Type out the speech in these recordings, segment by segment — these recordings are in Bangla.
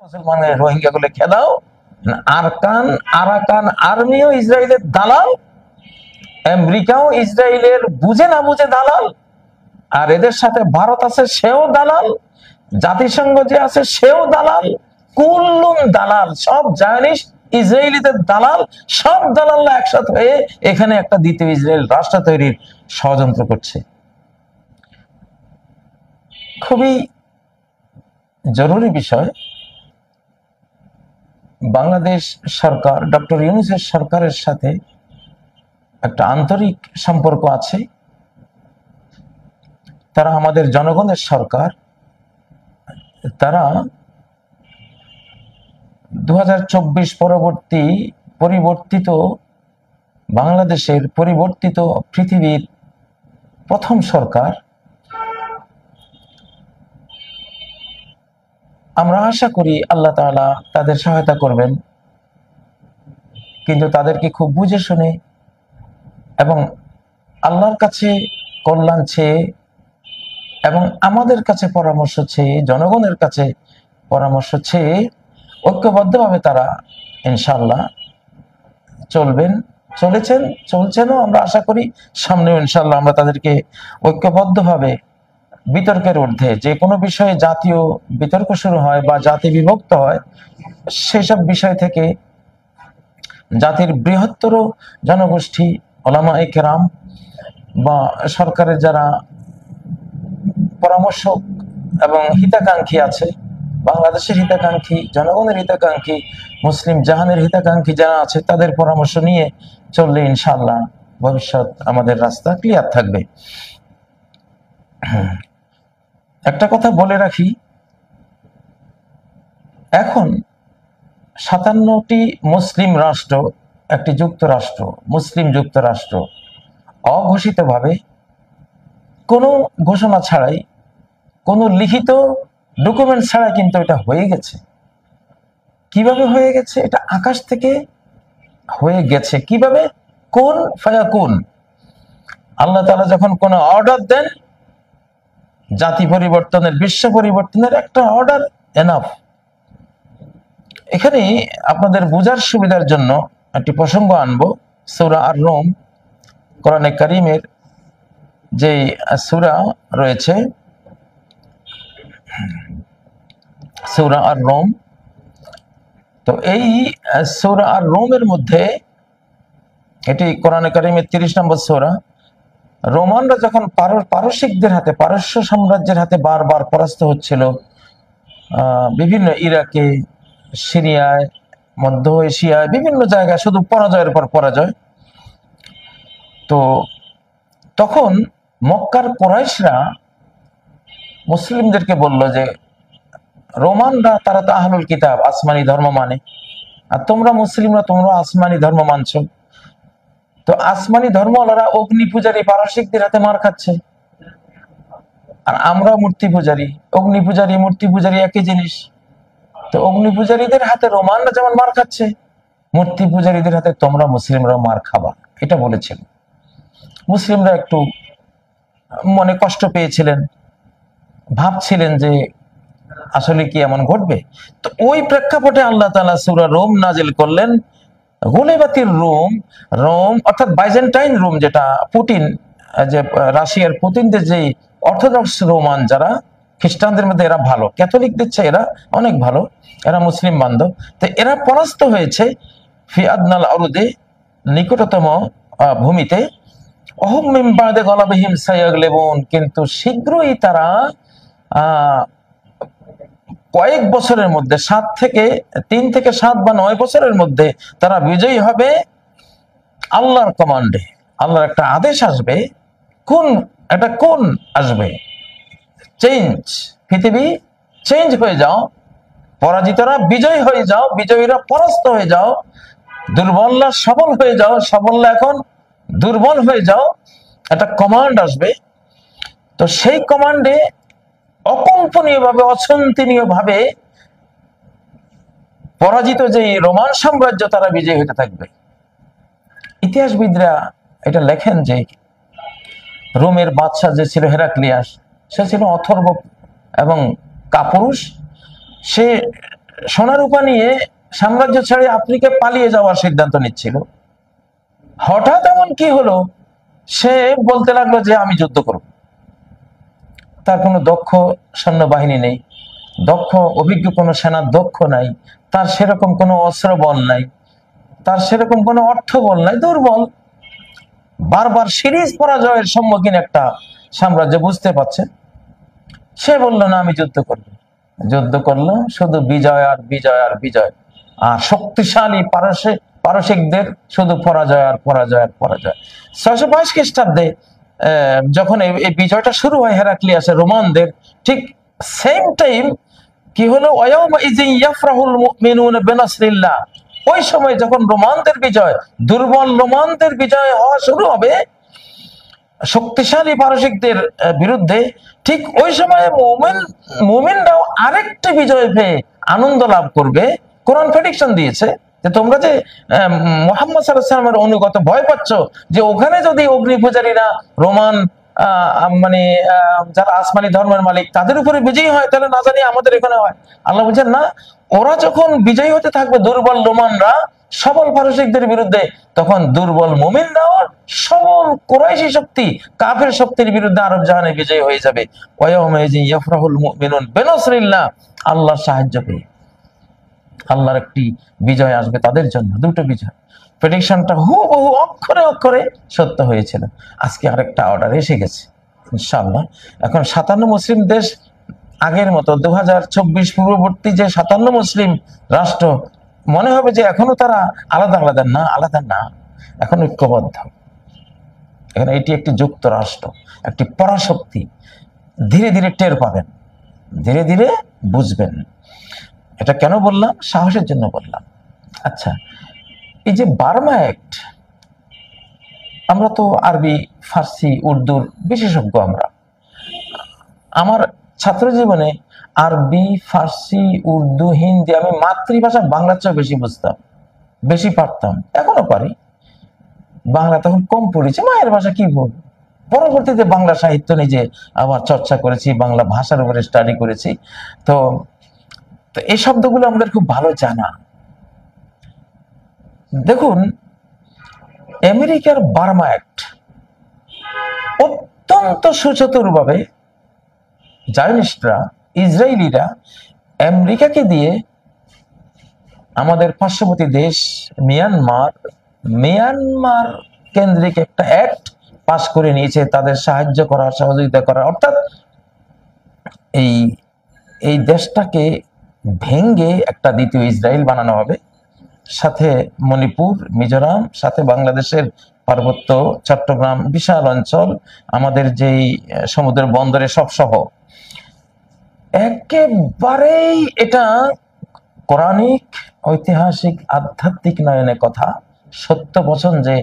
মুসলমানের রোহিঙ্গা গুলো খেদাও। আরকান আরাকান আর্মিও ইসরায়েলের দালাল, আমেরিকাও ইসরায়েলের বুঝে না বুঝে দালাল, আর এদের সাথে ভারত আছে সেও দালাল, জাতিসংঘ যে আছে সেও দালাল, কুল্লুম দালাল, সব জায়নিস্ট ইসরায়েলিদের দালাল, সব দালালরা একসাথে হয়ে এখানে একটা দ্বিতীয় ইসরায়েল রাষ্ট্র তৈরির ষড়যন্ত্র করছে। খুবই জরুরি বিষয়। বাংলাদেশ সরকার ডক্টর ইউনূসের সরকারের সাথে একটা আন্তরিক সম্পর্ক আছে। তারা আমাদের জনগণের সরকার। তারা 2024 পরিবর্তিত বাংলাদেশের পরিবর্তিত পৃথিবীর প্রথম সরকার। আমরা আশা করি আল্লাহ তাআলা তাদের সহায়তা করবেন, কিন্তু তাদেরকে খুব বুঝে শুনে এবং আল্লাহর কাছে কল্যাণ চেয়ে এবং আমাদের কাছে পরামর্শ চেয়ে, জনগণের কাছে পরামর্শ চেয়ে ঐক্যবদ্ধভাবে তারা ইনশাআল্লাহ চলছেনও। আমরা আশা করি সামনেও ইনশাআল্লাহ আমরা তাদেরকে ঐক্যবদ্ধভাবে বিতর্কের ঊর্ধ্বে যে কোনো বিষয়ে জাতীয় বিতর্ক শুরু হয় বা জাতি বিভক্ত হয়, সেসব বিষয় থেকে জাতির বৃহত্তর জনগোষ্ঠী, উলামায়ে কেরাম বা সরকারের যারা পরামর্শক এবং হিতাকাঙ্ক্ষী আছে, বাংলাদেশের হিতাকাঙ্ক্ষী, জনগণের হিতাকাঙ্ক্ষী, মুসলিম জাহানের হিতাকাঙ্ক্ষী যারা আছে, তাদের পরামর্শ নিয়ে চললে ইনশাআল্লাহ ভবিষ্যৎ আমাদের রাস্তা ক্লিয়ার থাকবে। একটা কথা বলে রাখি, এখন 57টি মুসলিম রাষ্ট্র, একটি যুক্তরাষ্ট্র, মুসলিম যুক্তরাষ্ট্র অঘোষিতভাবে কোনো ঘোষণা ছাড়াই, কোনো লিখিত ডকুমেন্ট ছাড়া কিন্তু এটা হয়ে গেছে। কিভাবে হয়ে গেছে? এটা আকাশ থেকে হয়ে গেছে। কিভাবে? কুন ফায়াকুন। আল্লাহ তাআলা যখন কোনো অর্ডার দেন, জাতি পরিবর্তনের, বিশ্ব পরিবর্তনের একটা অর্ডার এনাফ। এখানে আপনাদের বোঝার সুবিধার জন্য একটি প্রসঙ্গ আনবো। সূরা আর-রুম, কোরআনে কারীমের যে সূরা রয়েছে, সূরা আর-রুম। তো এই সূরা আর-রুমের মধ্যে, এটি কোরআনে কারীমের 30 নম্বর সূরা। রোমানরা যখন পারসিকদের হাতে, পারস্য সাম্রাজ্যের হাতে বারবার পরাস্ত হচ্ছিল, বিভিন্ন ইরাকে, সিরিয়ায়, মধ্য এশিয়ায়, বিভিন্ন জায়গায় শুধু পরাজয়ের পর পরাজয়। তো তখন মক্কার কুরাইশরা মুসলিমদেরকে বলল যে, রোমানরা তারা তো আহলুল কিতাব, আসমানি ধর্ম মানে, আর তোমরা মুসলিমরা তোমরা আসমানি ধর্ম মানছো। তো আসমানি ধর্মওয়ালারা অগ্নি পূজারী পারসিকদের হাতে মার খাচ্ছে, আর আমরা মূর্তি পূজারী। অগ্নি পূজারী মূর্তি পূজারী একই জিনিস। তো অগ্নি পূজারীদের হাতে রোমানরা যেমন মার খাচ্ছে, মূর্তি পূজারীদের হাতে তোমরা মুসলিমরা মার খাবা, এটা বলেছিল। মুসলিমরা একটু মনে কষ্ট পেয়েছিলেন, ভাবছিলেন যে আসলে কি এমন ঘটবে। তো ওই প্রেক্ষাপটে আল্লাহ তাআলা সূরা রোম নাজিল করলেন। গুলিবাতির রোম, রোম অর্থাৎ বাইজেন্টাইন রোম, যেটা পুতিন, যে রাশিয়ার পুতিনদের যে অর্থোডক্স রোমান, যারা খ্রিস্টানদের মধ্যে এরা ভালো, ক্যাথলিকদের চেয়ে এরা অনেক ভালো, এরা মুসলিম বান্ধব। তো এরা পরাস্ত হয়েছে ফি আদনাল আরদে, নিকটতম ভূমিতে। অহুম মিন বাদে গলাবিহিম সায়াগলিবুন, কিন্তু শীঘ্রই তারা কয়েক বছরের মধ্যে, 3 থেকে 7 বা 9 বছরের মধ্যে তারা বিজয়ী হবে আল্লাহর কমান্ডে। আল্লাহর একটা আদেশ আসবে, কোন আসবে, চেঞ্জ, পৃথিবী চেঞ্জ হয়ে যাও, পরাজিতরা বিজয়ী হয়ে যাও, বিজয়ীরা পরাস্ত হয়ে যাও, দুর্বলরা সবল হয়ে যাও, সবলরা এখন দুর্বল হয়ে যাও, একটা কমান্ড আসবে। তো সেই কমান্ডে অকল্পনীয় ভাবে, অচিন্তনীয় ভাবে পরাজিত যে রোমান সাম্রাজ্য, তারা বিজয়ী হতে থাকবে। ইতিহাসবিদরা এটা লেখেন যে রোমের বাদশাহ যে ছিল হেরাক্লিয়াস, সে ছিল অথর্ব এবং কাপুরুষ। সে সোনা রূপা নিয়ে সাম্রাজ্য ছেড়ে আফ্রিকা পালিয়ে যাওয়ার সিদ্ধান্ত নিচ্ছিল। হঠাৎ এমন কি হলো, সে বলতে লাগলো যে আমি যুদ্ধ করব। তার কোনো দক্ষ সৈন্যবাহিনী নেই, দক্ষ অভিজ্ঞ কোনো সেনার দক্ষ নাই, তার সেরকম কোনো অস্ত্র বল নাই, তার সেরকম কোনো অর্থ বল নাই, দুর্বল। বারবার সিরিজ পরাজয়ের সম্মুখীন একটা সাম্রাজ্য, বুঝতে পারছে। সে বললো না আমি যুদ্ধ করব। যুদ্ধ করলো, শুধু বিজয় আর বিজয় আর বিজয়, আর শক্তিশালী পারসিকদের শুধু পরাজয় আর পরাজয় আর পরাজয়। 622 খ্রিস্টাব্দে যখন এই বিজয়টা শুরু হয় হেরাক্লিয়াসের রোমানদের, ঠিক সেম টাইম কি হলো, ওই সময় যখন রোমানদের বিজয়, দুর্বল রোমানদের বিজয় হওয়া শুরু হবে শক্তিশালী পারসিকদের বিরুদ্ধে, ঠিক ওই সময় মুমিনরাও আরেকটি বিজয় পেয়ে আনন্দ লাভ করবে। কোরআন প্রেডিকশন দিয়েছে যে তোমরা যে মুহাম্মদ সাল্লাল্লাহু আলাইহি ওয়াসাল্লামের অনুগত ভয় পাচ্ছ যে ওখানে যদি অগ্নি পূজারীরা রোমান মানে যারা আসমানি ধর্মের মালিক তাদের উপরে বিজয়ী হয়, তাহলে না জানি আমাদের এখানে হয়। আল্লাহ বলছেন না, ওরা যখন বিজয়ী হতে থাকবে দুর্বল রোমানরা সবল পারসিকদের বিরুদ্ধে, তখন দুর্বল মুমিনরাও সবল কুরাইশি শক্তি কাফের শক্তির বিরুদ্ধে আরব জাহানে বিজয়ী হয়ে যাবে। ইয়াফরাহুল মুমিনুন বিনাসরিল্লাহ, আল্লাহর সাহায্য পেয়ে আল্লাহর একটি বিজয় আসবে তাদের জন্য, দুটো বিজয়। প্রেডিকশনটা হুবহু অক্ষরে অক্ষরে সত্য হয়েছিল। আজকে আরেকটা অর্ডার এসে গেছে ইনশাআল্লাহ। এখন 57 মুসলিম দেশ আগের মতো 2024 পূর্ববর্তী যে 57 মুসলিম রাষ্ট্র, মনে হবে যে এখনো তারা আলাদা আলাদা, না আলাদা না, এখন ঐক্যবদ্ধ। এখানে এটি একটি যুক্ত রাষ্ট্র, একটি পরাশক্তি। ধীরে ধীরে টের পাবেন, ধীরে ধীরে বুঝবেন। এটা কেন বললাম? সাহসের জন্য বললাম। আচ্ছা, এই যে বার্মা অ্যাক্ট, আমরা তো আরবি, ফার্সি, উর্দুর বিশেষজ্ঞ। আমার ছাত্র জীবনে আরবি, ফার্সি, উর্দু, হিন্দি, আমি মাতৃভাষা বাংলার চেয়ে বেশি বুঝতাম, বেশি পারতাম, এখনো পারি। বাংলা তখন কম পড়েছি, মায়ের ভাষা কি বলবো। পরবর্তীতে বাংলা সাহিত্য নিজে আবার চর্চা করেছি, বাংলা ভাষার উপরে স্টাডি করেছি। তো এই শব্দগুলো আমাদের খুব ভালো জানা। দেখুন, আমেরিকার বার্মা অ্যাক্ট অত্যন্ত সুচতুর ভাবে জায়নিস্টরা, ইসরায়েলিরা আমেরিকাকে দিয়ে আমাদের পার্শ্ববর্তী দেশ মিয়ানমার কেন্দ্রিক একটা অ্যাক্ট পাস করে নিয়েছে, তাদের সাহায্য করার, সহযোগিতা করার। অর্থাৎ এই দেশটাকে ভেঙ্গে একটা দ্বিতীয় ইসরায়েল বানানো হবে, সাথে মণিপুর, মিজোরাম, সাথে বাংলাদেশের পার্বত্য, চট্টগ্রাম, বিশাল অঞ্চল, আমাদের যেই সমুদ্র বন্দরে সব সহ। একেবারেই এটা কোরআনিক, ঐতিহাসিক, আধ্যাত্মিক নয়নে কথা, সত্য বচন যে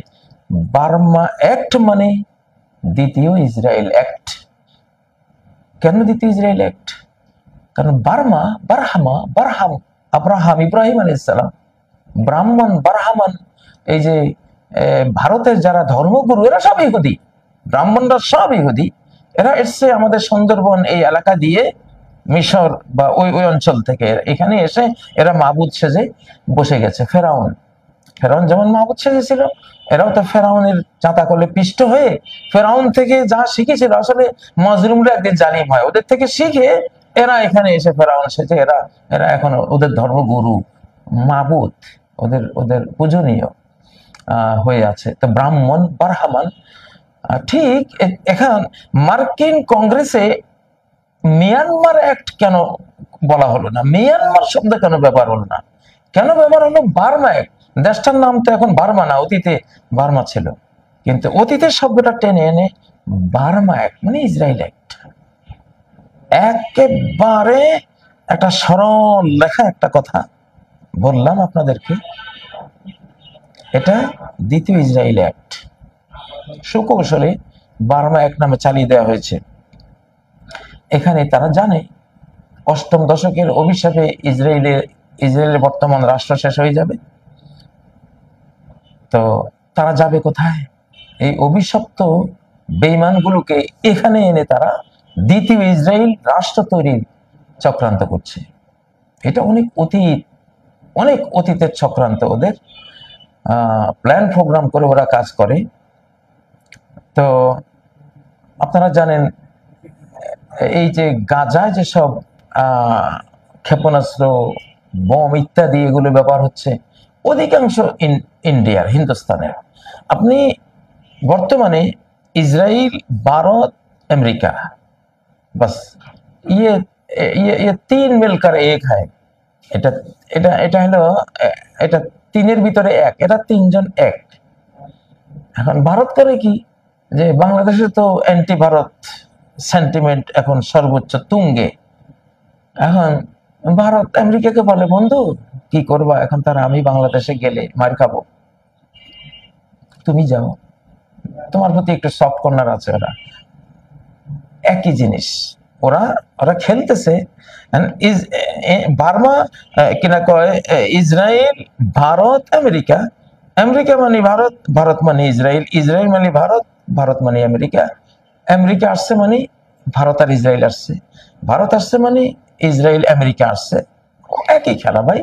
বার্মা অ্যাক্ট মানে দ্বিতীয় ইসরায়েল অ্যাক্ট। কেন দ্বিতীয় ইসরায়েল অ্যাক্ট? কারণ বার্মা, আব্রাহাম, ইব্রাহিম আলাইহিস সালাম, ব্রাহ্মণ, বারহামান, এই যে ভারতের যারা ধর্মগুরু, এরা সব ইহুদি, ব্রাহ্মণরা সব ইহুদি। এরা এসছে আমাদের সুন্দরবন এই এলাকা দিয়ে, মিশর বা ওই অঞ্চল থেকে এখানে এসে এরা মাবুদ সেজে বসে গেছে। ফেরাউন যেমন মাবুদ সেজেছিল, এরাও তো ফেরাউনের চাঁতা কলে পিষ্ট হয়ে ফেরাউন থেকে যা শিখেছিল, আসলে মজলুমরা একদিন জালিম হয়, ওদের থেকে শিখে এরা এখানে এসে ফেরাউন সেজে এরা এখন ওদের ধর্মগুরু, মাবুদ, ওদের পূজনীয় হয়ে আছে। তো ব্রাহ্মণ, বারহামান। ঠিক এখন মার্কিন কংগ্রেসে মিয়ানমার অ্যাক্ট কেন বলা হলো না, মিয়ানমার শব্দ কেন ব্যবহার হলো না, কেন ব্যবহার হলো বার্মা অ্যাক্ট? দেশটার নাম তো এখন বার্মা না, অতীতে বার্মা ছিল, কিন্তু অতীতের শব্দটা টেনে এনে বার্মা অ্যাক্ট মানে ইসরায়েল অ্যাক্ট। একেবারে একটা সরল লেখা একটা কথা বললাম আপনাদেরকে, এটা দ্বিতীয় ইসরায়েল অ্যাক্ট। সুকৌশলে বার্মা অ্যাক্ট নামে চালিয়ে দেওয়া হয়েছে। এখানে তারা জানে 8ম দশকের অভিশাপে ইসরায়েলের বর্তমান রাষ্ট্র শেষ হয়ে যাবে। তো তারা যাবে কোথায়? এই অভিশপ্ত বেঈমানগুলোকে এখানে এনে তারা দ্বিতীয় ইসরায়েল রাষ্ট্র তৈরির চক্রান্ত করছে। এটা অনেক অতীতের চক্রান্ত ওদের, প্ল্যান প্রোগ্রাম করে ওরা কাজ করে। তো আপনারা জানেন এই যে গাজায় যেসব ক্ষেপণাস্ত্র, বোম ইত্যাদি এগুলো ব্যবহার হচ্ছে, অধিকাংশ ইন্ডিয়ার, হিন্দুস্তানের। আপনি বর্তমানে ইসরায়েল, ভারত, আমেরিকা, বাস ইয়ে ইয়ে ইয়ে তিন মিলকার এক হয়। এটা এটা এটা হলো এটা তিনের ভিতরে এক, এটা তিনজন এক। এখন ভারত করে কি, যে বাংলাদেশে তো অ্যান্টি ভারত সেন্টিমেন্ট এখন সর্বোচ্চ তুঙ্গে। এখন ভারত আমেরিকাকে বলে, বন্ধু কি করবা এখন, তারা আমি বাংলাদেশে গেলে মার খাবো, তুমি যাও, তোমার প্রতি একটু সফট কর্নার আছে। ওরা একই জিনিস, ওরা ওরা খেলতেছে। বার্মা কিনা কয় ইসরায়েল, ভারত, আমেরিকা। আমেরিকা মানে ভারত, ভারত মানে ইসরায়েল, ইসরায়েল মানে ভারত, ভারত মানে আমেরিকা। আমেরিকা আসছে মানে ভারত আর ইসরায়েল আসছে, ভারত আসছে মানে ইসরায়েল আমেরিকা আসছে। একই খেলা ভাই।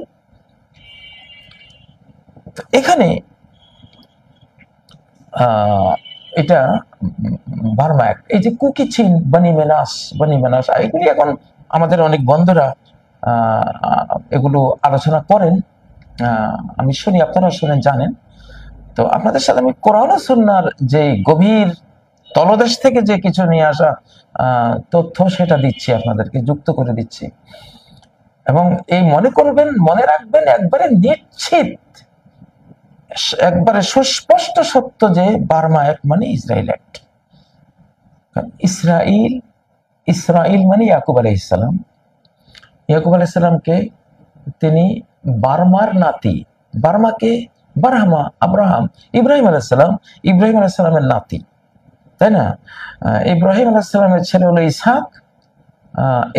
তো এখানে এটা বার্মা অ্যাক্ট, এই যে কুকি চিন, বনি মেনাস এগুলি এখন আমাদের অনেক বন্ধুরা এগুলো আলোচনা করেন, আমি শুনি, আপনারা শুনেন, জানেন। তো আপনাদের সাথে আমি কোরআন ও সুন্নাহর যে গভীর তলদেশ থেকে যে কিছু নিয়ে আসা তথ্য, সেটা দিচ্ছি, আপনাদেরকে যুক্ত করে দিচ্ছি। এবং এই মনে করবেন, মনে রাখবেন, একবারে নিশ্চিত, একবারে সুস্পষ্ট সত্য যে বার্মা অ্যাক্ট মানে ইসরায়েল অ্যাক্ট। ইসরায়েল মানে ইয়াকুব আলাইহিস সালাম। ইয়াকুব আলাইহিস সালামকে তিনি বার্মার নাতি, বার্মাকে বারহামা, আব্রাহাম, ইব্রাহিম আলাইহিস সালাম, ইব্রাহিম আলাইহিস সালামের নাতি, তাই না? ইব্রাহিম আলাইহিস সালামের ছেলে হলো ইসহাক,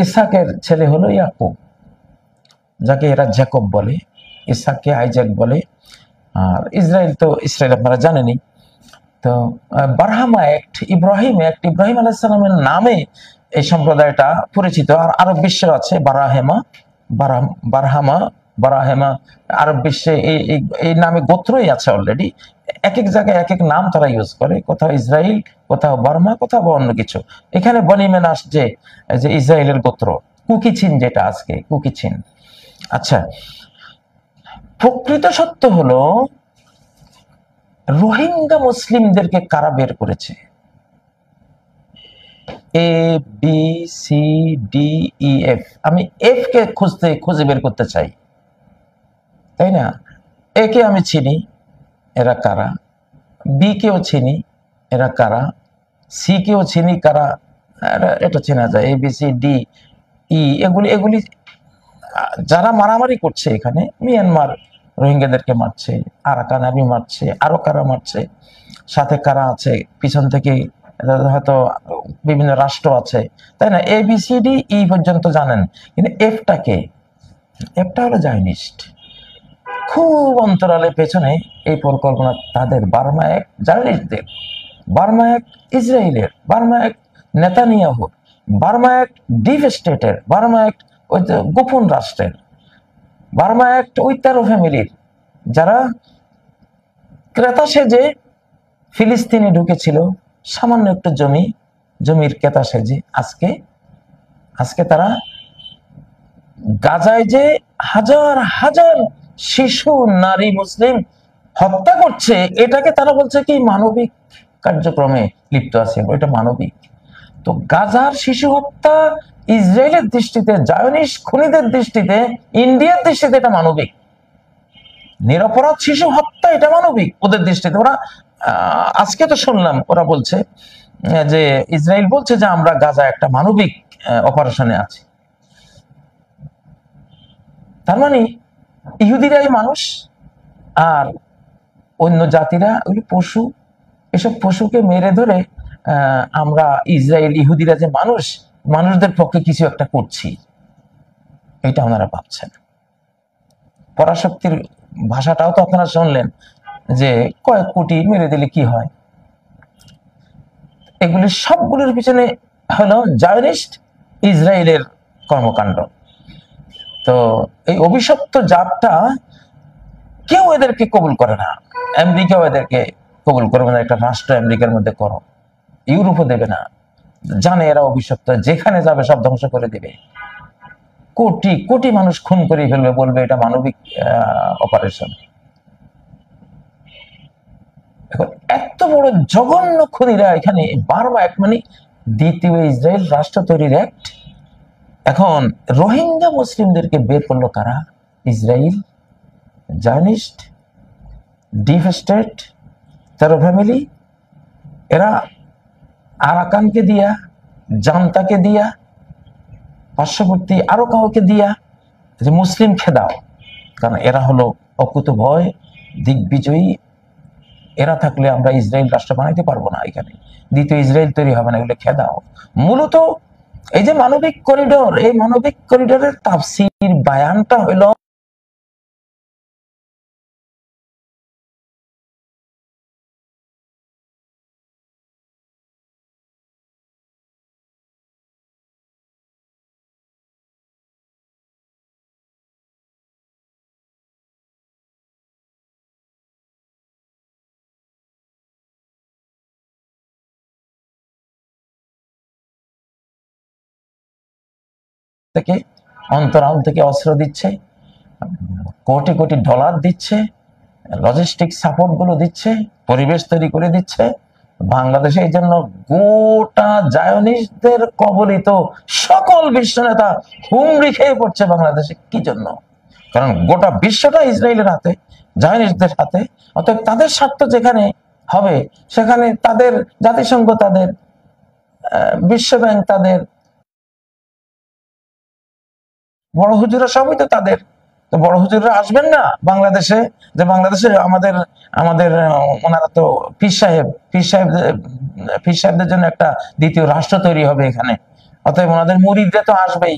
ইসহাকের ছেলে হলো ইয়াকুব, যাকে এরা জ্যাকব বলে, ইসহাককে আইজাক বলে। আর ইসরায়েল আপনারা জানেনই। তো বারহামা অ্যাক্ট, ইব্রাহিম অ্যাক্ট, ইব্রাহিম আলাইহিস সালামের নামে এই সম্প্রদায়টা পরিচিত। আর আরব বিশ্বের আছে বারহামা আরব বিশ্বে এই নামে গোত্রই আছে অলরেডি। এক এক জায়গায় এক এক নাম তারা ইউজ করে, কোথাও ইসরায়েল, কোথাও বার্মা, কোথাও অন্য কিছু। এখানে বনি মেনাস যে ইসরায়েলের গোত্র, কুকিচিন, যেটা আজকে কুকিচিন। আচ্ছা, প্রকৃত সত্য হলো রোহিঙ্গা মুসলিমদেরকে কারা বের করেছে? A B C D E F, আমি এফ কে খুঁজে বের করতে চাই, তাই না? এ কে আমি চিনি, এরা কারা? বি কেও চিনি, এরা কারা? সি কেও চিনি, কারা? এটা চেনা যায়, এ বি সি ডি ই। এগুলি যারা মারামারি করছে এখানে, মিয়ানমার রোহিঙ্গাদেরকে মারছে, আরাকান আর্মি মারছে, আরো কারা মারছে, সাথে কারা আছে পিছন থেকে, হয়তো বিভিন্ন রাষ্ট্র আছে, তাই না? এ বি সি ডি ই পর্যন্ত জানেন, কিন্তু এফটা হলো জায়নিস্ট। খুব অন্তরালে পেছনে এই পরিকল্পনা তাদের। বার্মা এক জার্নালিস্টদের, বার্মা এক ইসরায়েলের, বার্মা এক নেতানিয়াহুর, বার্মা এক ডিপ স্টেটের, বার্মা এক ওই গোপন রাষ্ট্রের, বার্মা এক ওই 13 ফ্যামিলির, যারা ক্রেতা সেজে ফিলিস্তিনে ঢুকেছিল, সামান্য একটু জমির ক্রেতা সেজে। আজকে তারা গাজায় যে হাজার হাজার শিশু, নারী, মুসলিম হত্যা করছে, এটাকে তারা বলছে কি মানবিক কার্যক্রমে লিপ্ত আছে, এটা মানবিক। তো গাজার শিশু হত্যা ইসরায়েলের দৃষ্টিতে, জায়নিস্ট খুনিদের দৃষ্টিতে, ইন্ডিয়ার দৃষ্টিতে এটা মানবিক। নিরপরাধ শিশু হত্যা এটা মানবিক ওদের দৃষ্টিতে। ওরা আজকে তো শুনলাম ওরা বলছে যে ইসরায়েল বলছে যে আমরা গাজা একটা মানবিক অপারেশনে আছি। তার মানে ইহুদিরাই মানুষ আর অন্য জাতিরা ওই পশু। এসব পশুকে মেরে ধরে আমরা ইহুদিরা যে মানুষদের পক্ষে কিছু একটা করছি, এটা ওনারা ভাবছেন। পরাশক্তির ভাষাটাও তো আপনারা শুনলেন যে কয়েক কোটি মেরে দিলে কি হয়। এগুলি সবগুলোর পিছনে হলো জায়নিস্ট ইসরায়েলের কর্মকাণ্ড। তো এই অভিশপ্ত জাতটা কেউ এদেরকে কবুল করে না। আমেরিকাও এদেরকে কবুল করবে না, একটা রাষ্ট্র আমেরিকার মধ্যে করো, ইউরোপও দেবে না, জানে এরা অভিশপ্ত, যেখানে যাবে সব ধ্বংস করে দেবে, কোটি কোটি মানুষ খুন করে ফেলবে, বলবে এটা মানবিক অপারেশন। এখন এত বড় জঘন্য খুনিরা এখানে বারবার এক, মানে দ্বিতীয় ইসরায়েল রাষ্ট্র তৈরির অ্যাক্ট। এখন রোহিঙ্গা মুসলিমদেরকে বের করলো কারা? ইসরায়েল, জায়নিস্ট, ডিপ স্টেট, তেরো ফ্যামিলি। এরা আরাকানকে দিয়া, জান্তাকে দিয়া, পার্শ্ববর্তী আরো কাউকে দিয়া যে মুসলিমকে দাও, কারণ এরা হলো অকুতোভয়, দিগ্বিজয়ী। এরা থাকলে আমরা ইসরায়েল রাষ্ট্র বানাইতে পারবো না, এখানে দ্বিতীয় ইসরায়েল তৈরি হবে না, এগুলো খেয়ে দাও। মূলত এই যে মানবিক করিডোর, এই মানবিক করিডোরের তাফসীর বায়ানটা হইলো থেকে, অন্তরাল থেকে অস্ত্র দিচ্ছে, কোটি কোটি ডলার দিচ্ছে, লজিস্টিক সাপোর্ট গুলো দিচ্ছে, পরিবেশ তৈরি করে দিচ্ছে। বাংলাদেশে এই জন্য গোটা জায়নিস্টদের কবলিত সকল বিশ্ব নেতা হুমড়ি খেয়ে পড়ছে বাংলাদেশে। কি জন্য? কারণ গোটা বিশ্বটা ইসরায়েলের হাতে, জায়নিস্টদের হাতে। অতএব তাদের স্বার্থ যেখানে হবে সেখানে তাদের জাতিসংঘ, তাদের বিশ্ব ব্যাংক, তাদের বড় হুজুরা সবই তো তাদের। তো বড় হুজুররা আসবেন না বাংলাদেশে? যে বাংলাদেশে আমাদের আমাদের ওনারা তো পীর সাহেবদের জন্য একটা দ্বিতীয় রাষ্ট্র তৈরি হবে এখানে, অতএব ওনাদের মুরিদরা তো আসবেই।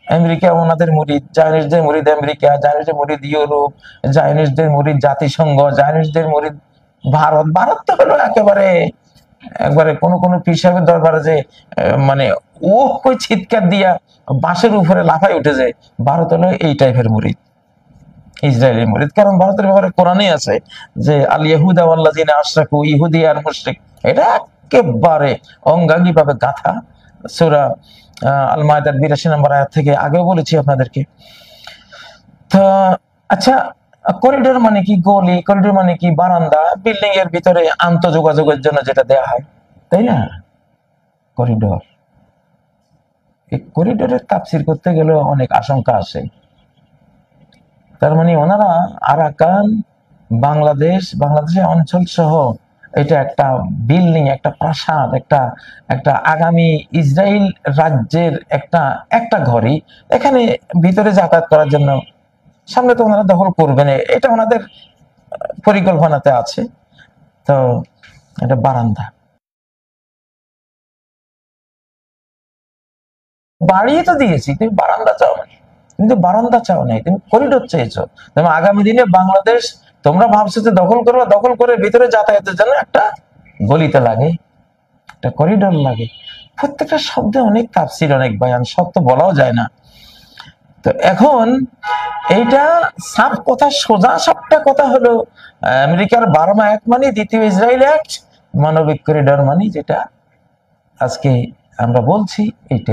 আমেরিকা ওনাদের মুরিদ, জায়নিস্টদের মুরিদ আমেরিকা, জায়নিস্টদের মুরিদ ইউরোপ, জায়নিস্টদের মুরিদ জাতিসংঘ, জায়নিস্টদের মুরিদ ভারত। ভারত তো হলো একেবারে একবারে কোন পীর সাহেবের দরবারে যে মানে ও কই চিৎকার দিয়া বাঁশের উপরে লাফাই উঠেছে, ভারত হলো এই টাইপের মুরিদ, ইসরায়েলের মুরিদ। কারণ ভারতের ব্যাপারে কোরআনে আছে যে আল ইয়াহুদা ওয়াল্লাযিনা আশরাকু, ইহুদি আর মুশরিক, এটা একেবারে অঙ্গাঙ্গী ভাবে গাথা সূরা আল মায়দার ৮২ নম্বর আয়াত থেকে, আগেও বলেছি আপনাদেরকে। তো আচ্ছা, করিডোর মানে কি? গলি, করিডোর মানে কি? বারান্দা, বিল্ডিং এর ভিতরে আন্তঃযোগাযোগের জন্য যেটা দেয়া হয়, তাই না? করিডোর। এই করিডোরের তাফসীর করতে গেলে অনেক আশঙ্কা আসে। তার মানে ওনারা আরাকান, বাংলাদেশের অঞ্চল সহ এটা একটা বিল্ডিং, একটা প্রাসাদ, একটা আগামী ইসরায়েল রাজ্যের একটা ঘরই এখানে ভিতরে যাতায়াত করার জন্য। সামনে তো ওনারা দখল করবেন, এটা ওনাদের পরিকল্পনাতে আছে। তো এটা বারান্দা, বাড়িয়ে তো দিয়েছি, তুমি বারান্দা চাও না, কিন্তু বারান্দা চাও নাই, তুমি করিডোর চেয়েছো। তুমি আগামী দিনে বাংলাদেশ তোমরা ভাবছো যে দখল করবে, দখল করে ভিতরে যাতায়াতের জন্য একটা গলিতে লাগে, একটা করিডোর লাগে। প্রত্যেকটা শব্দে অনেক তাফসীর, অনেক বয়ান, সব তো বলাও যায় না। তো এখন এইটা সাফ কথা, সোজা সাপটা কথা হলো আমেরিকার 12 অ্যাক্ট মানে দ্বিতীয় ইসরায়েল অ্যাক্ট, মানবিক করিডোর মানে যেটা আজকে আমরা বলছি এইটা।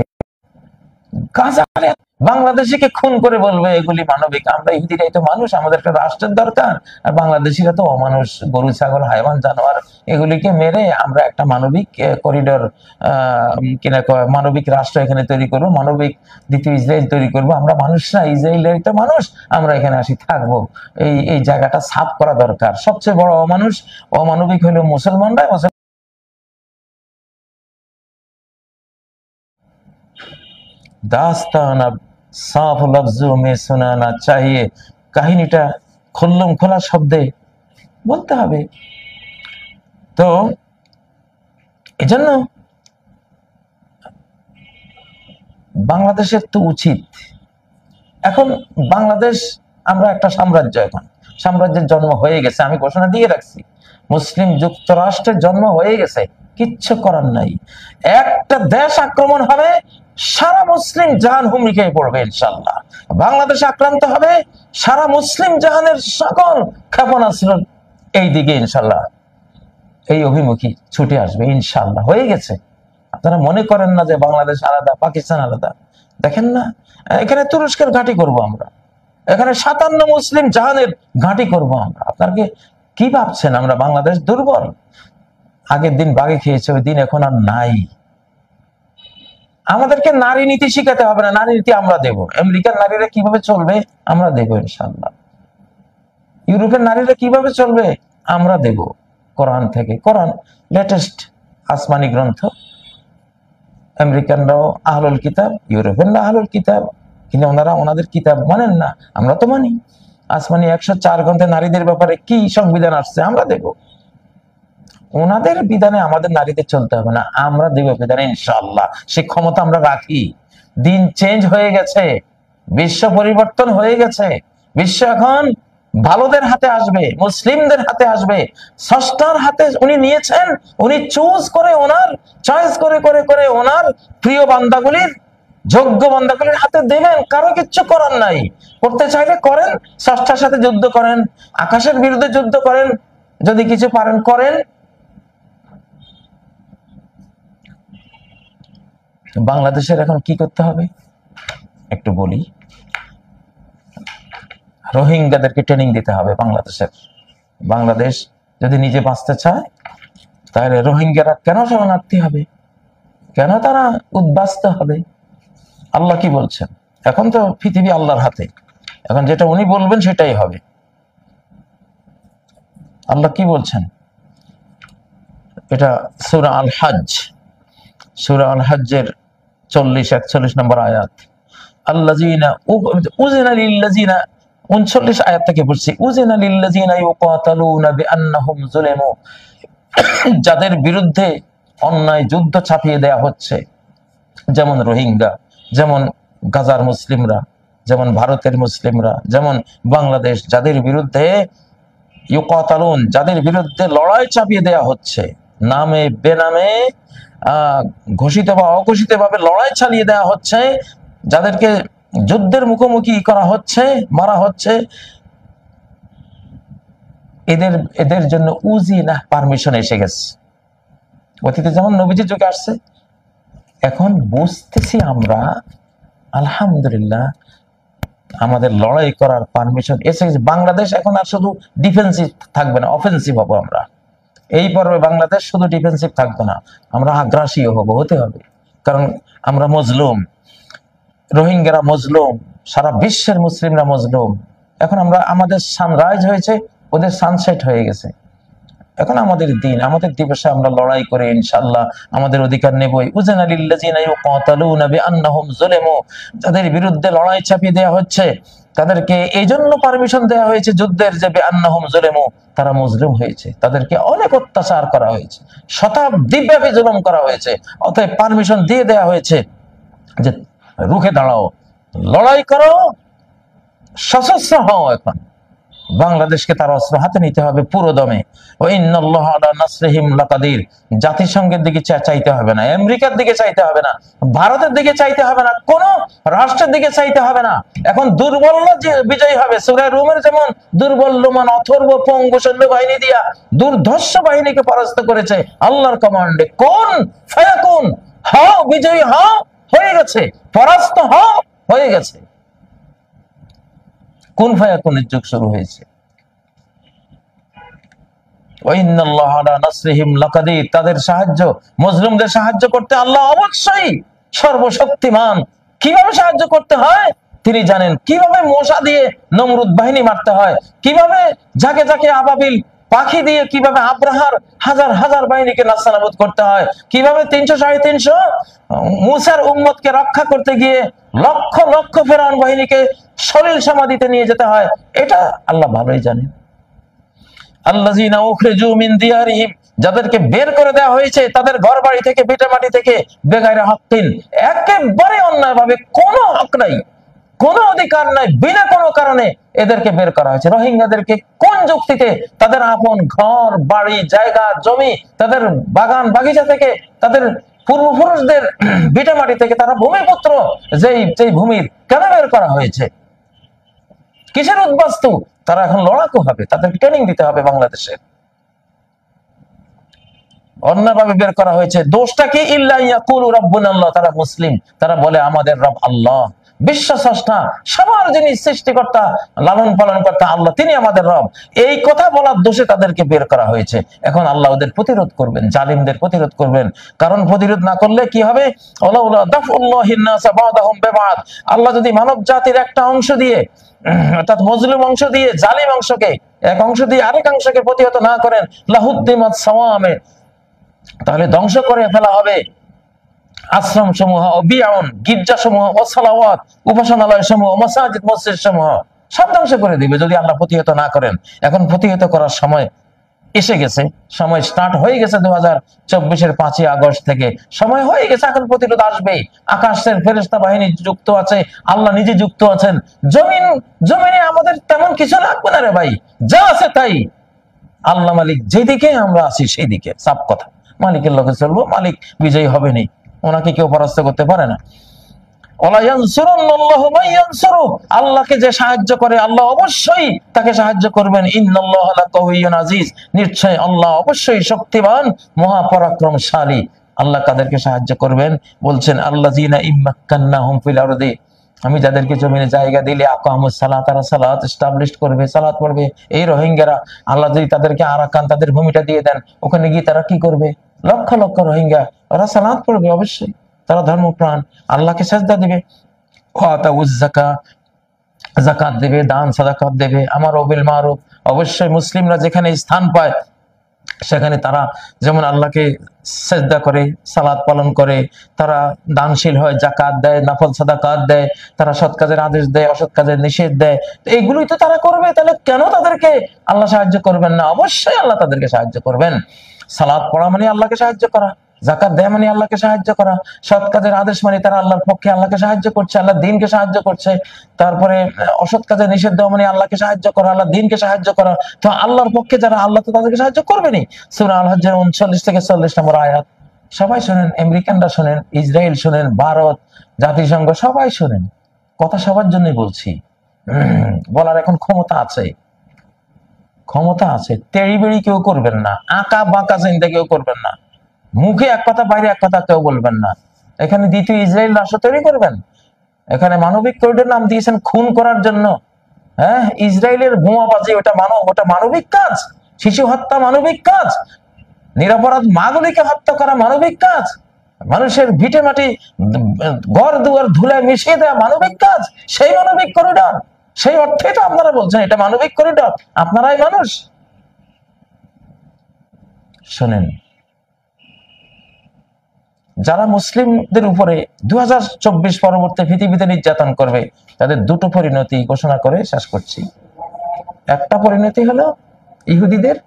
বাংলাদেশিকে খুন করে বলবে এগুলি মানবিক। আমরা ইহুদিরাই তো মানুষ, আমাদের একটা রাষ্ট্রের দরকার। আর বাংলাদেশিরা তো অমানুষ, গরু ছাগল হাইওয়ান জানোয়ার, এগুলিকে মেরে আমরা একটা মানবিক করিডোর কিনা মানবিক রাষ্ট্র এখানে তৈরি করবো, মানবিক দ্বিতীয় ইসরায়েল তৈরি করবো। আমরা মানুষরা, ইসরায়েলের তো মানুষ, আমরা এখানে আসি থাকবো। এই জায়গাটা সাফ করা দরকার। সবচেয়ে বড় অমানবিক হলো মুসলমানরা। দাস্তান আব সাফ লফজো মে শোনানা চাহিয়ে, কাহিনীটা খুল্লম খোলা শব্দে বলতে হবে। তো এজন্য বাংলাদেশের তো উচিত, এখন বাংলাদেশ আমরা একটা সাম্রাজ্য, এখন সাম্রাজ্যের জন্ম হয়ে গেছে, আমি ঘোষণা দিয়ে রাখছি, মুসলিম যুক্তরাষ্ট্রের জন্ম হয়ে গেছে, কিচ্ছু করার নাই। একটা দেশ আক্রমণ হবে, সারা মুসলিম জাহান হুমড়ি খেয়ে পড়বে ইনশাআল্লাহ। বাংলাদেশ আক্রান্ত হবে, সারা মুসলিম জাহানের সকল ক্ষেপণাস্ত্র এই দিকে ইনশাআল্লাহ এই অভিমুখী ছুটে আসবে ইনশাআল্লাহ। হয়ে গেছে। আপনারা মনে করেন না যে বাংলাদেশ আলাদা, পাকিস্তান আলাদা। দেখেন না, এখানে তুরস্কের ঘাঁটি করব আমরা, এখানে 57 মুসলিম জাহানের ঘাঁটি করব আমরা। আপনারা কি ভাবছেন আমরা বাংলাদেশ দুর্বল? আগের দিন বাগে খেয়েছে, ওই দিন এখন আর নাই। আমাদেরকে নারী নীতি শিখাতে হবে না, নারী নীতি আমরা দেব। আমেরিকার নারীরা কিভাবে চলবে আমরা দেব ইনশাআল্লাহ। ইউরোপের নারীরা কিভাবে চলবে আমরা দেব কোরআন থেকে। কোরআন লেটেস্ট আসমানি গ্রন্থ। আমেরিকানরাও আহলুল কিতাব, ইউরোপিয়ানরা আহলুল কিতাব, কিন্তু ওনারা ওনাদের কিতাব মানেন না, আমরা তো মানি। আসমানি 104 গ্রন্থে নারীদের ব্যাপারে কি সংবিধান আসছে আমরা দেব। ওনাদের বিধানে আমাদের নারীদের চলতে হবে না, আমরা দেব বিধানে ইনশাআল্লাহ। সে ক্ষমতা আমরা রাখি। দিন চেঞ্জ হয়ে গেছে, বিশ্ব পরিবর্তন হয়ে গেছে। বিশ্ব এখন ভালোদের হাতে আসবে, মুসলিমদের হাতে আসবে। স্রষ্টার হাতে উনি নিয়েছেন, উনি চুজ করে ওনার চয়েস করে করে করে ওনার প্রিয় বান্দাগুলির, যোগ্য বান্দাগুলির হাতে দেবেন। কারো কিচ্ছু করার নাই। করতে চাইলে করেন, স্রষ্টার সাথে যুদ্ধ করেন, আকাশের বিরুদ্ধে যুদ্ধ করেন, যদি কিছু পারেন করেন। বাংলাদেশের এখন কি করতে হবে একটু বলি। রোহিঙ্গাদেরকে ট্রেনিং দিতে হবে বাংলাদেশের। বাংলাদেশ যদি নিজে বাঁচতে চায় তাহলে রোহিঙ্গারা কেন শরণার্থী হবে, কেন তারা উদ্বাস্ত হবে? আল্লাহ কি বলছেন? এখন তো পৃথিবী আল্লাহর হাতে, এখন যেটা উনি বলবেন সেটাই হবে। আল্লাহ কি বলছেন? এটা সূরা আল হজ, সূরা আল হজ্জের 40-41 নম্বর আয়াত। আল্লাযীনা উযিনা লিল্লাযীনা, 39 আয়াত থেকে পড়ছি। উযিনা লিল্লাযীনা ইউকাতালুনা বিআন্নাহুম যুলিমু, যাদের বিরুদ্ধে অন্যায় যুদ্ধ চাপিয়ে দেয়া হচ্ছে, যেমন রোহিঙ্গা, যেমন গাজার মুসলিমরা, যেমন ভারতের মুসলিমরা, যেমন বাংলাদেশ, যাদের বিরুদ্ধে ইউকাতালুন, যাদের বিরুদ্ধে লড়াই চাপিয়ে দেয়া হচ্ছে, নামে বেনামে ঘোষিত বা অঘোষিত ভাবে লড়াই চালিয়ে দেওয়া হচ্ছে, যাদেরকে যুদ্ধের মুখোমুখি করা হচ্ছে, মারা হচ্ছে, এদের জন্য উজিনা পারমিশন এসে গেছে। অতীতে যেমন নবীজির যুগে আসছে, এখন বুঝতেছি আমরা আলহামদুলিল্লাহ আমাদের লড়াই করার পারমিশন এসে গেছে। বাংলাদেশ এখন আর শুধু ডিফেন্সিভ থাকবে না, অফেন্সিভ হবো আমরা। এই পর্বে বাংলাদেশ শুধু ডিফেন্সিভ থাকবে না, আমরা আগ্রাসী হতে হবে। কারণ আমরা মজলুম, রোহিঙ্গারা মজলুম, সারা বিশ্বের মুসলিমরা মজলুম। এখন আমরা, আমাদের সানরাইজ হয়েছে, ওদের সানসেট হয়ে গেছে। এখন আমাদের দিন, আমাদের দিবসে আমরা লড়াই করে ইনশাআল্লাহ আমাদের অধিকার নেবই। উযিনা লিল্লাযীনা ইউকাতালুনা বিআন্নাহুম যুলিমু, যাদের বিরুদ্ধে লড়াই চাপিয়ে দেওয়া হচ্ছে তাদেরকে এই জন্য পারমিশন দেওয়া হয়েছে যুদ্ধের, যে বিআন্নাহুম যুলিমু, তারা মুসলিম হয়েছে, তাদেরকে অনেক অত্যাচার করা হয়েছে, শতাব্দী ব্যাপী জুলুম করা হয়েছে। অতএব পারমিশন দিয়ে দেওয়া হয়েছে যে রুখে দাঁড়াও, লড়াই করো, সশস্ত্র হও। এখন বাংলাদেশকে তার অস্ত্র হাতে নিতে হবে পুরো দমে। ইন্নাল্লাহা আলা নাসরিহিম লাকাদির। জাতিসংঘের দিকে চাইতে হবে না, আমেরিকার দিকে চাইতে হবে না, ভারতের দিকে চাইতে হবে না, কোন রাষ্ট্রের দিকে চাইতে হবে না। এখন দুর্বল যে বিজয়ী হবে। সূরা রুমের যেমন দুর্বল লোমান অথর্ব পঙ্গু সৈন্য বাহিনী দিয়া দুর্ধর্ষ বাহিনীকে পরাস্ত করেছে আল্লাহর কমান্ডে। কোন ফায়াকুন, হও বিজয়ী হও, হয়ে গেছে। পরাস্ত হও, হয়ে গেছে। কোন ফায়াকুনের যুগ শুরু হয়েছে। তাদের সাহায্য, মুসলিমদের সাহায্য করতে আল্লাহ অবশ্যই সর্বশক্তিমান। কিভাবে সাহায্য করতে হয় তিনি জানেন। কিভাবে মশা দিয়ে নমরুদ বাহিনী মারতে হয়, কিভাবে ঝাঁকে ঝাঁকে আবাবিল পাখি দিয়ে কিভাবে আব্রাহার হাজার হাজার বাহিনীকে নাস্তানাবুদ করতে হয়, কিভাবে 300-350 মুসার উম্মতকে রক্ষা করতে গিয়ে লক্ষ লক্ষ ফেরাউন বাহিনীকে সলিল সমাধিতে নিয়ে যেতে হয়, এটা আল্লাহ ভালোই জানেন। আল্লাযীনা উখরিজু মিন দিয়ারিহিম, যাদেরকে বের করে দেওয়া হয়েছে তাদের ঘর বাড়ি থেকে, ভিটামাটি থেকে, বেগাইরে হকিন, একেবারে অন্যায় ভাবে, কোনো হক নাই, কোনো অধিকার নাই, বিনা কোনো কারণে এদেরকে বের করা হয়েছে। রোহিঙ্গাদেরকে কোন যুক্তিতে তাদের আপন ঘর বাড়ি জায়গা জমি, তাদের বাগান বাগিচা থেকে, তাদের পূর্বপুরুষদের ভিটামাটি থেকে তারা ভূমিপুত্র, যেই ভূমির কেন বের করা হয়েছে, কিসের উদ্বাস্তু, তারা এখন লড়াকু হবে, তাদের ট্রেনিং দিতে হবে বাংলাদেশে। অন্যভাবে বের করা হয়েছে। দোষটা কি? ইল্লা ইয়াকুলু রাব্বুনা আল্লাহ, তারা মুসলিম, তারা বলে আমাদের রব আল্লাহ, বিশ্বস্রষ্টা, সবার যিনি সৃষ্টিকর্তা, লালন পালন কর্তা আল্লাহ, তিনি আমাদের রব। এই কথা বলার দোষে তাদেরকে বের করা হয়েছে। এখন আল্লাহ ওদের প্রতিরোধ করবেন, জালিমদের প্রতিরোধ করবেন। কারণ প্রতিরোধ না করলে কি হবে? আল্লাহ যদি মানব জাতির একটা অংশ দিয়ে, অর্থাৎ মজলুম অংশ দিয়ে, জালিম অংশকে, এক অংশ দিয়ে আরেক অংশকে প্রতিহত না করেন, লাহুদ্দিমাত সাওয়ামে, তাহলে ধ্বংস করে ফেলা হবে আশ্রম সমূহ, বিয়াউন, গির্জা সমূহ, ও সালাওয়াত, উপাসনালয় সমূহ, মাসাজিদ, মসজিদ সমূহ সব ধ্বংস করে দিবে যদি আল্লাহ প্রতিহত না করেন। এখন প্রতিহত করার সময় এসে গেছে, সময় স্টার্ট হয়ে গেছে। 2024-এর 5ই আগস্ট থেকে সময় হয়ে গেছে, এখন প্রতিরোধ আসবে। আকাশের ফেরেশতা বাহিনী যুক্ত আছে, আল্লাহ নিজে যুক্ত আছেন। জমিনে আমাদের তেমন কিছু লাগবে না রে ভাই, যা আছে তাই। আল্লাহ মালিক যেদিকে, আমরা আছি সেই দিকে, সাফ কথা। মালিকের লোকে চলবো, মালিক বিজয়ী হবেনি, ওনাকে কেউ পরাস্ত করতে পারে না। আল্লাহকে যে সাহায্য করে আল্লাহ অবশ্যই তাকে সাহায্য করবেন। ইন্নাল্লাহা লাকাওয়িয়্যুন আজিজ, নিশ্চয় আল্লাহ অবশ্যই শক্তিমান, মহাপরাক্রমশালী। আল্লাহ কাদেরকে সাহায্য করবেন? বলছেন আল্লাযীনা ইম্মাক্কান্নাহুম ফিল আরদি, আমি যাদেরকে জমিনে জায়গা দিলে, আকামুস সালাত, তারা সালাত এস্টাবলিশ করবে, সালাত পড়বে। এই রোহিঙ্গারা, আল্লাহ যদি তাদেরকে আরাকান, তাদের ভূমিটা দিয়ে দেন, ওখানে গিয়ে তারা কি করবে? লক্ষ লক্ষ রোহিঙ্গা, ওরা সালাত পড়বে অবশ্যই, তারা ধর্মপ্রাণ, আল্লাহকে সাজদা দিবে, যাকাত দেবে, দান সাদাকাত দেবে, আমার বিল মারুফ। অবশ্যই মুসলিমরা যেখানে স্থান পায় সেখানে তারা যেমন আল্লাহকে সেজদা করে, সালাত পালন করে, তারা দানশীল হয়, যাকাত দেয়, নফল সাদাকাত দেয়, তারা সৎ কাজের আদেশ দেয়, অসৎ কাজের নিষেধ দেয়। এইগুলোই তো তারা করবে, তাহলে কেন তাদেরকে আল্লাহ সাহায্য করবেন না? অবশ্যই আল্লাহ তাদেরকে সাহায্য করবেন। সালাত পড়া মানে আল্লাহকে সাহায্য করা, যাকাত দেয় মানে আল্লাহকে সাহায্য করা, সৎ কাজের আদেশ মানে তারা আল্লাহর পক্ষে আল্লাহকে সাহায্য করছে, আল্লাহ দিনকে সাহায্য করছে। তারপরে অসৎ কাজের নিষেধ দেওয়া মানে আল্লাহকে সাহায্য করা, আল্লাহ দিনকে সাহায্য করা। তো আল্লাহর পক্ষে যারা, আল্লাহ তো তাদেরকে সাহায্য করবেনই। সূরা আল হজ্জের 39 থেকে 40 নম্বর আয়াত। সবাই শোনেন, আমেরিকানরা শোনেন, ইসরায়েল শোনেন, ভারত, জাতিসংঘ, সবাই শোনেন। কথা সবার জন্যই বলছি, বলার এখন ক্ষমতা আছে, ক্ষমতা আছে। তেড়ি বেড়ি কেউ করবেন না, আঁকা বাঁকা চিন্তা কেউ করবেন না, মুখে এক কথা বাইরে এক কথা কেউ বলবেন না। এখানে দ্বিতীয় ইসরায়েল রাষ্ট্র তৈরি করবেন? এখানে মানবিক করিডোর নাম দিয়েছেন খুন করার জন্য। হ্যাঁ, ইসরায়েলের বোমাবাজি, ওটা মানবিক কাজ? শিশু হত্যা মানবিক কাজ? নিরপরাধ মাগুলিকে হত্যা করা মানবিক কাজ? মানুষের ভিটে মাটি, ঘর দুয়ার ধুলায় মিশিয়ে দেওয়া মানবিক কাজ? সেই মানবিক করিডোর, সেই অর্থে তো আপনারা বলছেন এটা মানবিক করিডোর। আপনারাই মানুষ। শোনেন, যারা মুসলিমদের উপরে 2024 পরবর্তী পৃথিবীতে নির্যাতন করবে, তাদের দুটো পরিণতি ঘোষণা করে শেষ করছি। একটা পরিণতি হলো ইহুদিদের,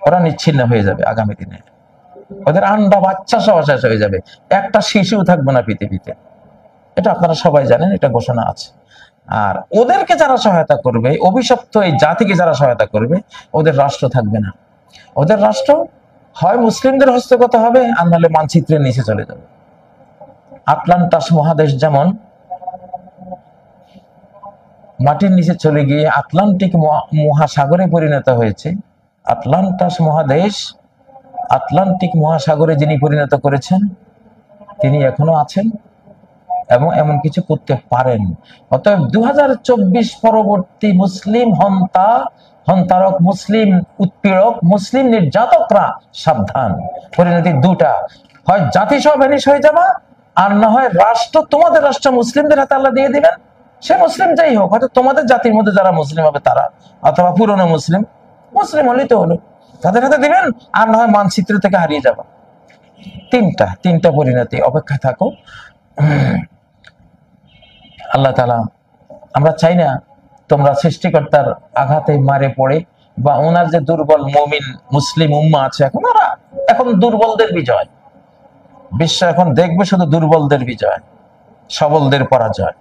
ওরা নিচ্ছিন্ন হয়ে যাবে আগামী দিনে, ওদের আন্ডা বাচ্চা সহ শেষ হয়ে যাবে, একটা শিশু থাকবে না পৃথিবীতে। এটা আপনারা সবাই জানেন, এটা ঘোষণা আছে। আর ওদেরকে যারা সহায়তা করবে, অভিশপ্ত এই জাতিকে যারা সহায়তা করবে, ওদের রাষ্ট্র থাকবে না। ওদের রাষ্ট্র হয় মুসলিমদের হস্তগত হবে, আর নাহলে মানচিত্রের নিচে চলে যাবে। আটলান্টাস মহাদেশ যেমন মাটির নিচে চলে গিয়ে আটলান্টিক মহাসাগরে পরিণত হয়েছে, আটলান্টাস মহাদেশ আটলান্টিক মহাসাগরে যিনি পরিণত করেছেন, তিনি এখনো আছেন এবং এমন কিছু করতে পারেন। অতএব 2024 পরবর্তী মুসলিম হন্তারক, মুসলিম উৎপীড়ক, মুসলিম নির্যাতকরা সাবধান। পরিণতি দুটা, হয় জাতিসহ ভ্যানিশ হয়ে যাবা, আর না হয় রাষ্ট্র, তোমাদের রাষ্ট্র মুসলিমদের হাতে আল্লাহ দিয়ে দিবেন। সে মুসলিম যাই হোক, হয়তো তোমাদের জাতির মধ্যে যারা মুসলিম হবে তারা, অথবা পুরনো মুসলিম হলেই তো হলো, তাদের হাতে দিবেন, আর না হয় মানচিত্র থেকে হারিয়ে যাবা। তিনটা পরিণতি, অপেক্ষায় থাকো। আল্লাহ তাআলা, আমরা চাই না তোমরা সৃষ্টিকর্তার আঘাতে মারে পড়ে, বা ওনার যে দুর্বল মুমিন মুসলিম উম্মাহ আছে এখন দুর্বলদের বিজয়। বিশ্ব এখন দেখবে শুধু দুর্বলদের বিজয়, সবলদের পরাজয়।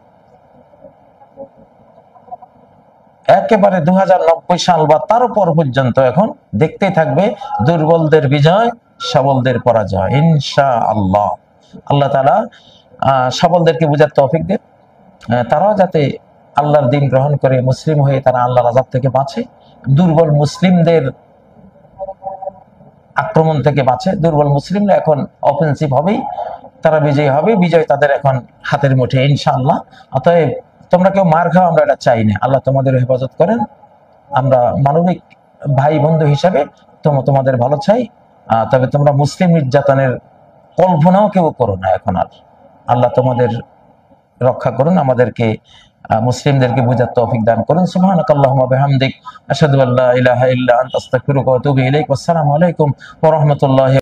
একেবারে 2090 সাল বা তারও পর পর্যন্ত এখন দেখতেই থাকবে দুর্বলদের বিজয়, সবলদের পরাজয় ইনশাআল্লাহ। আল্লাহ তাআলা সবলদেরকে বুঝার তৌফিক দেন, তারাও যাতে আল্লাহর দিন গ্রহণ করে মুসলিম হয়ে তারা আল্লাহর আযাব থেকে বাঁচে, দুর্বল মুসলিমদের আক্রমণ থেকে বাঁচে। দুর্বল মুসলিমরা এখন অফেন্সিভ হবেই, তারা বিজয়ী হবে, বিজয় তাদের এখন হাতের মুঠে ইনশাআল্লাহ। অতএব তোমরা কেউ মার খাও, আমরা এটা চাই না। আল্লাহ তোমাদের হেফাজত করেন। আমরা মানবিক ভাই বন্ধু হিসাবে তোমাদের ভালো চাই। তবে তোমরা মুসলিম নির্যাতনের কল্পনাও কেউ করো না এখন আর। আল্লাহ তোমাদের রক্ষা করুন, আমাদেরকে মুসলিমদেরকে বুঝার তৌফিক দান করুন। সুবহানাকাল্লাহুম্মা বিহামদিক আশহাদু আল্লা ইলাহা ইল্লা আনতা আস্তাগফিরুকা ওয়া আতুবু ইলাইক। আসসালামু আলাইকুম ওয়া রাহমাতুল্লাহি